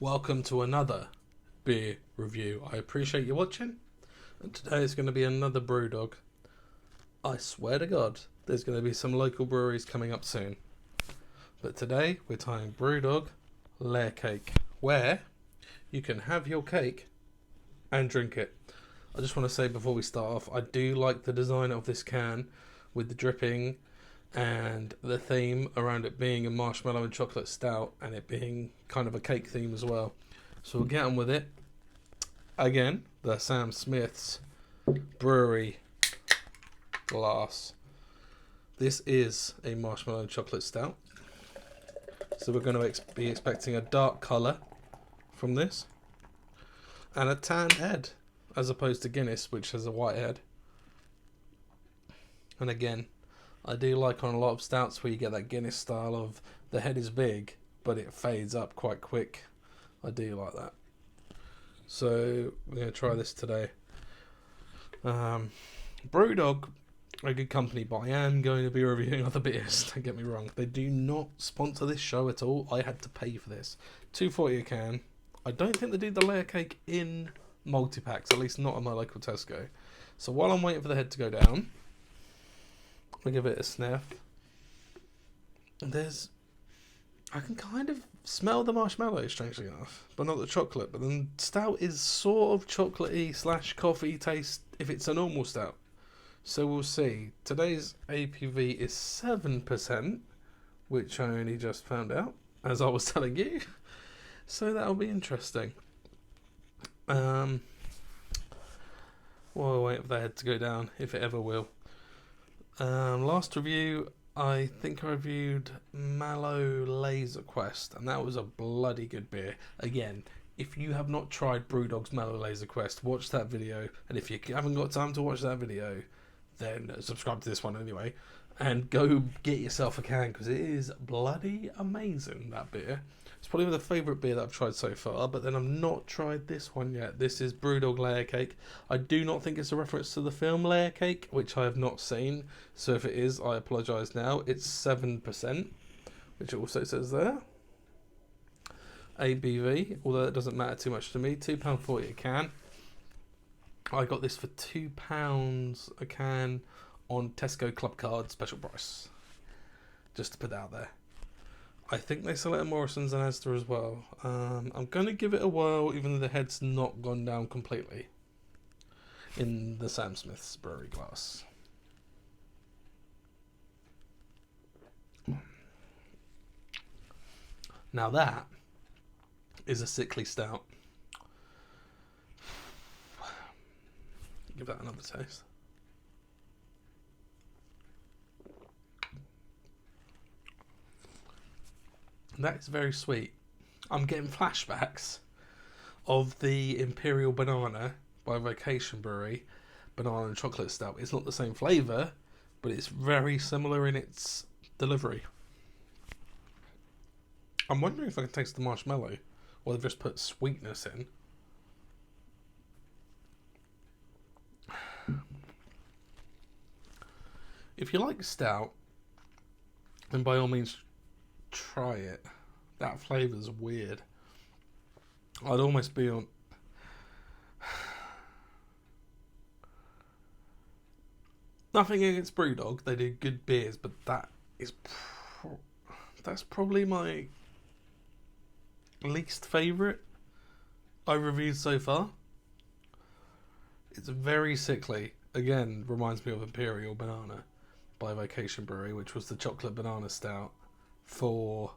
Welcome to another beer review. I appreciate you watching, and today is going to be another Brewdog. I swear to God, there's going to be some local breweries coming up soon. But today we're trying Brewdog Layer Cake, where you can have your cake and drink it. I just want to say before we start off, I do like the design of this can with the dripping and the theme around it being a marshmallow and chocolate stout and it being kind of a cake theme as well. So we'll get on with it. Again, the Sam Smith's Brewery glass. This is a marshmallow and chocolate stout. So we're going to be expecting a dark colour from this and a tanned head as opposed to Guinness, which has a white head. And again, I do like on a lot of stouts where you get that Guinness style of the head is big but it fades up quite quick. I do like that. So we're going to try this today. Brewdog, a good company, but I am going to be reviewing other beers. Don't get me wrong. They do not sponsor this show at all. I had to pay for this. $2.40 a can. I don't think they do the layer cake in multi-packs, at least not at my local Tesco. So while I'm waiting for the head to go down, I'll give it a sniff. And I can kind of smell the marshmallow, strangely enough, but not the chocolate. But then stout is sort of chocolatey / coffee taste if it's a normal stout. So we'll see. Today's ABV is 7%, which I only just found out, as I was telling you. So that'll be interesting. Well, we'll wait for the head to go down, if it ever will. Last review, I think I reviewed Mallow Laser Quest, and that was a bloody good beer. Again, if you have not tried Brewdog's Mallow Laser Quest, watch that video, and if you haven't got time to watch that video, then subscribe to this one anyway, and go get yourself a can, because it is bloody amazing, that beer. It's probably my favourite beer that I've tried so far, but then I've not tried this one yet. This is Brewdog Layer Cake. I do not think it's a reference to the film Layer Cake, which I have not seen. So if it is, I apologise now. It's 7%, which it also says there. ABV, although it doesn't matter too much to me, £2.40 a can. I got this for £2 a can on Tesco Club Card special price. Just to put that out there. I think they sell it at Morrison's and Asda as well. I'm going to give it a whirl, even though the head's not gone down completely. In the Sam Smith's Brewery glass. Now that is a sickly stout. Give that another taste. That is very sweet. I'm getting flashbacks of the Imperial Banana by Vacation Brewery banana and chocolate stout. It's not the same flavour, but it's very similar in its delivery. I'm wondering if I can taste the marshmallow, or they've just put sweetness in. If you like stout, then by all means try it. That flavour's weird. I'd almost be on... Nothing against Brewdog, they do good beers, but that is that's probably my least favourite I've reviewed so far. It's very sickly. Again, reminds me of Imperial Banana by Vacation Brewery, which was the chocolate banana stout for...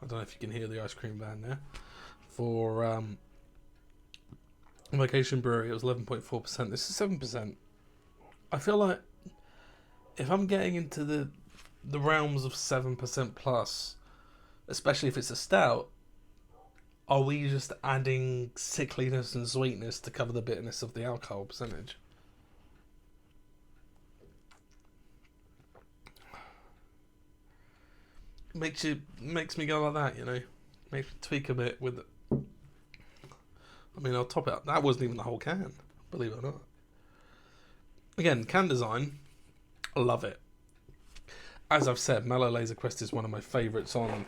I don't know if you can hear the ice cream van there. For Vacation Brewery, it was 11.4%. This is 7%. I feel like if I'm getting into the realms of 7% plus, especially if it's a stout, are we just adding sickliness and sweetness to cover the bitterness of the alcohol percentage? Makes me go like that, you know. Makes me tweak a bit with it. I mean, I'll top it up. That wasn't even the whole can, believe it or not. Again, can design, I love it. As I've said, Mallow Laser Quest is one of my favourites on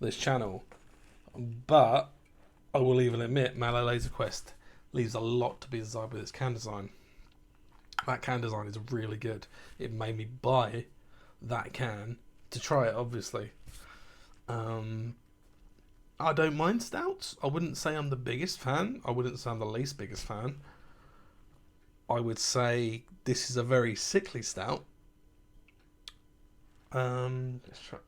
this channel. But I will even admit, Mallow Laser Quest leaves a lot to be desired with its can design. That can design is really good. It made me buy that can to try it, obviously. I don't mind stouts. I wouldn't say I'm the biggest fan. I wouldn't say I'm the least biggest fan. I would say this is a very sickly stout. Let's try.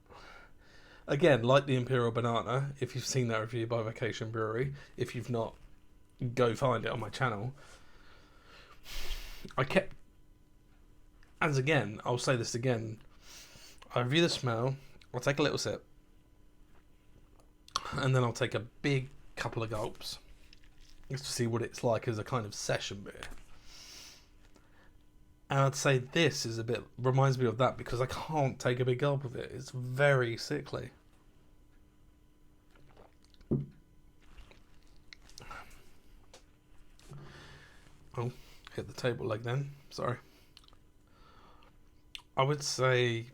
Again, like the Imperial Banana, if you've seen that review by Vacation Brewery, if you've not, go find it on my channel. As again, I'll say this again, I review the smell, I'll take a little sip, and then I'll take a big couple of gulps, just to see what it's like as a kind of session beer. And I'd say this is reminds me of that because I can't take a big gulp of it. It's very sickly. Oh, hit the table leg then. Sorry. I would say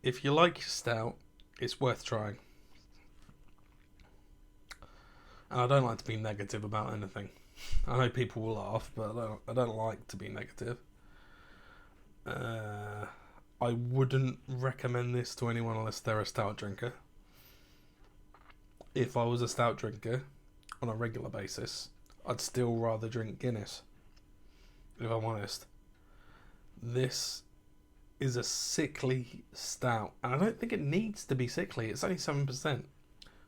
if you like your stout, it's worth trying. And I don't like to be negative about anything. I know people will laugh, but I don't like to be negative. I wouldn't recommend this to anyone unless they're a stout drinker. If I was a stout drinker on a regular basis, I'd still rather drink Guinness, if I'm honest. This is a sickly stout, and I don't think it needs to be sickly. It's only 7%.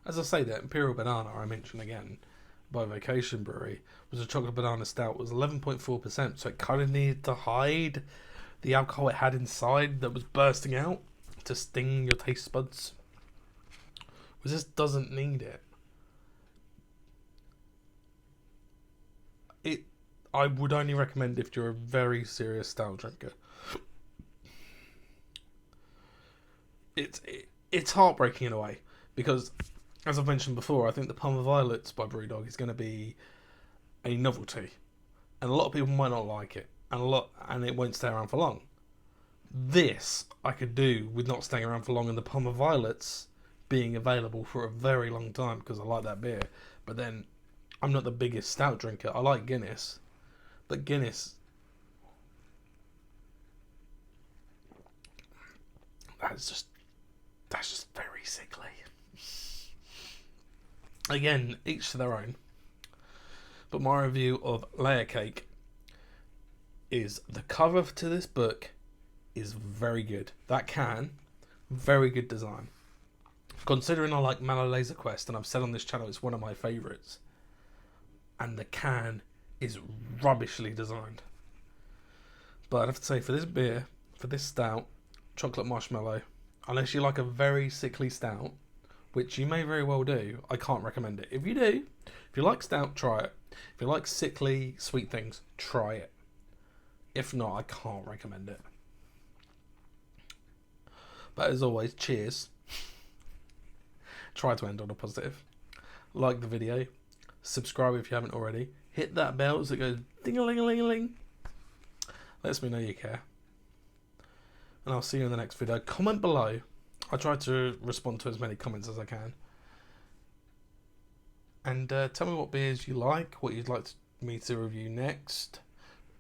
As I say, that Imperial Banana I mentioned again by Vacation Brewery was a chocolate banana stout, was 11.4%, so it kind of needed to hide the alcohol it had inside that was bursting out to sting your taste buds. But this doesn't need it. I would only recommend if you're a very serious stout drinker. It's heartbreaking in a way because, as I've mentioned before, I think the Palmer Violets by Brewdog is going to be a novelty, and a lot of people might not like it, and it won't stay around for long. This I could do with not staying around for long, and the Palmer Violets being available for a very long time because I like that beer. But then I'm not the biggest stout drinker. I like Guinness, but Guinness, that's just very sickly. Again, each to their own. But my review of Layer Cake is the cover to this book is very good. That can, very good design. Considering I like Mallow Laser Quest, and I've said on this channel it's one of my favourites, and the can is rubbishly designed. But I'd have to say for this beer, for this stout, chocolate marshmallow, unless you like a very sickly stout, which you may very well do, I can't recommend it. If you do, if you like stout, try it. If you like sickly, sweet things, try it. If not, I can't recommend it. But as always, cheers. Try to end on a positive. Like the video. Subscribe if you haven't already. Hit that bell so it goes ding-a-ling-a-ling-a-ling. Lets me know you care. And I'll see you in the next video. Comment below. I try to respond to as many comments as I can. And tell me what beers you like, what you'd like me to review next,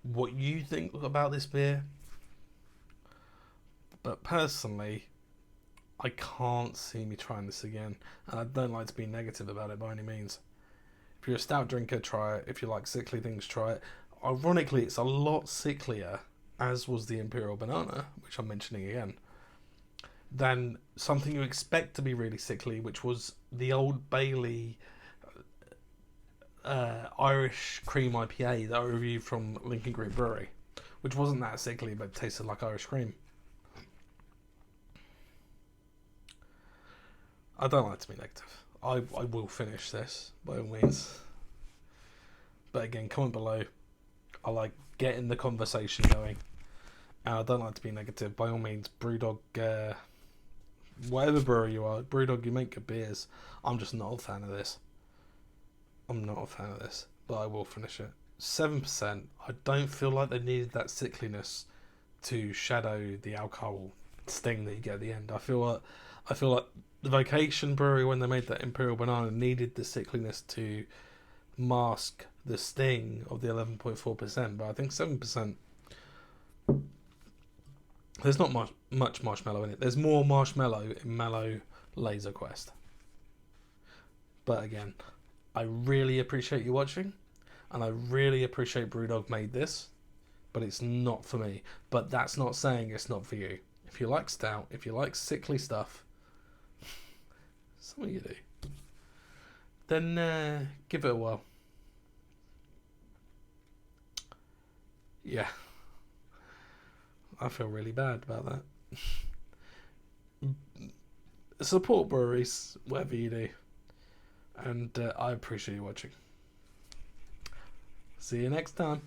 what you think about this beer. But personally, I can't see me trying this again. And I don't like to be negative about it by any means. If you're a stout drinker, try it. If you like sickly things, try it. Ironically, it's a lot sicklier, as was the Imperial Banana, which I'm mentioning again, than something you expect to be really sickly, which was the Old Bailey Irish Cream IPA that I reviewed from Lincoln Group Brewery, which wasn't that sickly but tasted like Irish cream. I don't like to be negative. I will finish this by all means. But again, comment below. I like getting the conversation going. And I don't like to be negative. By all means, Brewdog, whatever brewery you are, Brewdog, you make good beers. I'm just not a fan of this. I'm not a fan of this. But I will finish it. 7%. I don't feel like they needed that sickliness to shadow the alcohol sting that you get at the end. I feel like the Vacation Brewery, when they made that Imperial Banana, needed the sickliness to mask the sting of the 11.4%, but I think 7%. There's not much marshmallow in it. There's more marshmallow in Mallow Laser Quest. But again, I really appreciate you watching, and I really appreciate Brewdog made this, but it's not for me. But that's not saying it's not for you. If you like stout, if you like sickly stuff, some of you do, then give it a whirl. Yeah, I feel really bad about that. Support breweries, whatever you do, and I appreciate you watching. See you next time.